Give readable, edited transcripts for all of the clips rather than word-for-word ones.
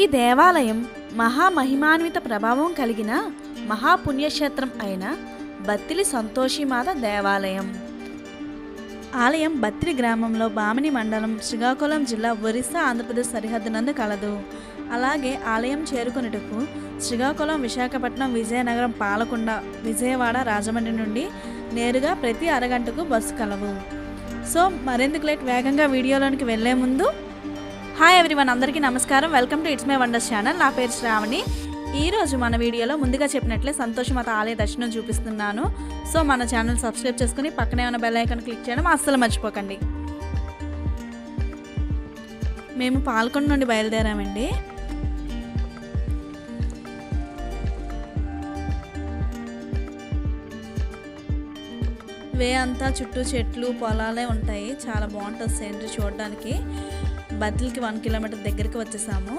ఈ దేవాలయం మహామహిమాన్విత ప్రభావం కలిగిన మహాపుణ్యక్షేత్రం అయిన బత్తిలి సంతోషిమాత దేవాలయం. ఆలయం బత్తిలి గ్రామంలో బామిని మండలం, శ్రీకాకుళం జిల్లా, ఒరిస్సా, ఆంధ్రప్రదేశ్ సరిహద్దు నందు కలదు. అలాగే ఆలయం చేరుకునేటకు శ్రీకాకుళం, విశాఖపట్నం, విజయనగరం, పాలకొండ, విజయవాడ, రాజమండ్రి నుండి నేరుగా ప్రతి అరగంటకు బస్సు కలవు. సో మరెందుకు లేట్, వేగంగా వీడియోలోనికి వెళ్లే ముందు హాయ్ ఎవ్రీవన్, అందరికీ నమస్కారం. Welcome to it's my wonders channel. నా పేరు శ్రావణి. ఈరోజు మన వీడియోలో ముందుగా చెప్పినట్లే సంతోషమాత ఆలయ దర్శనం చూపిస్తున్నాను. సో మన ఛానల్ సబ్స్క్రైబ్ చేసుకుని పక్కనే ఉన్న బెల్ ఐకాన్ క్లిక్ చేయడం అస్సలు మర్చిపోకండి. మేము పాలకొండ నుండి బయలుదేరామండి. వే అంతా చుట్టూ చెట్లు, పొలాలే ఉంటాయి. చాలా బాగుంటుంది సీనరీ చూడడానికి. బత్తిలికి 1 కిలోమీటర్ దగ్గరికి వచ్చేసాము.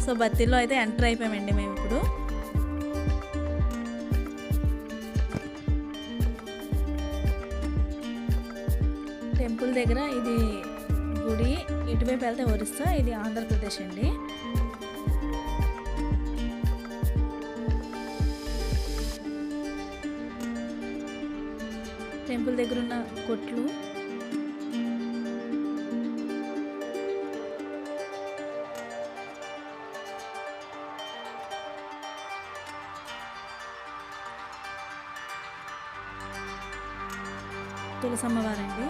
సో బత్తిల్లో అయితే ఎంటర్ అయిపోయామండి మేము ఇప్పుడు. టెంపుల్ దగ్గర ఇది గుడి, ఇటువైపు వెళ్తే ఒరిస్సా, ఇది ఆంధ్రప్రదేశ్ అండి. టెంపుల్ దగ్గర ఉన్న కొట్లు, తులసమ్మవారండి.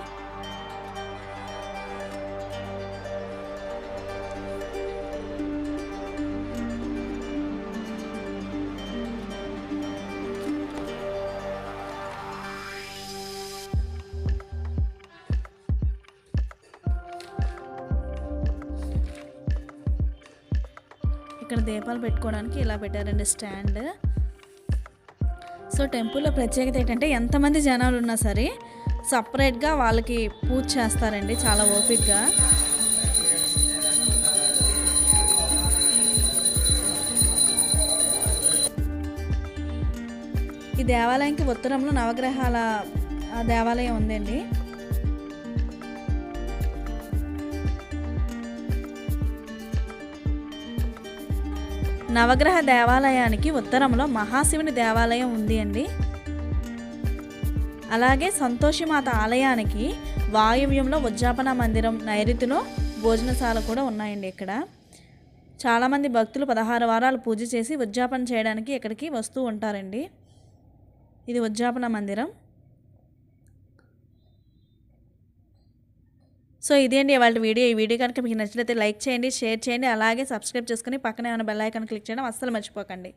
ఇక్కడ దీపాలు పెట్టుకోవడానికి ఇలా పెట్టారండి స్టాండ్. సో టెంపుల్లో ప్రత్యేకత ఏంటంటే ఎంతమంది జనాలు ఉన్నా సరే సపరేట్గా వాళ్ళకి పూజ చేస్తారండి, చాలా ఓపికగా. ఈ దేవాలయానికి ఉత్తరంలో నవగ్రహాల దేవాలయం ఉందండి. నవగ్రహ దేవాలయానికి ఉత్తరంలో మహాశివుని దేవాలయం ఉంది అండి. అలాగే సంతోషిమాత ఆలయానికి వాయువ్యంలో ఉజ్జాపన మందిరం, నైరుతిలో భోజనశాల కూడా ఉన్నాయండి. ఇక్కడ చాలామంది భక్తులు 16 వారాలు పూజ చేసి ఉజ్జాపన చేయడానికి ఇక్కడికి వస్తూ ఉంటారండి. ఇది ఉజ్జాపన మందిరం. సో ఇదేంటి ఇవాళ వీడియో. ఈ వీడియో కనుక మీకు నచ్చినట్లయితే లైక్ చేయండి, షేర్ చేయండి, అలాగే సబ్స్క్రైబ్ చేసుకుని పక్కనే ఉన్న బెల్ ఐకాన్ క్లిక్ చేయడం అస్సలు మర్చిపోకండి.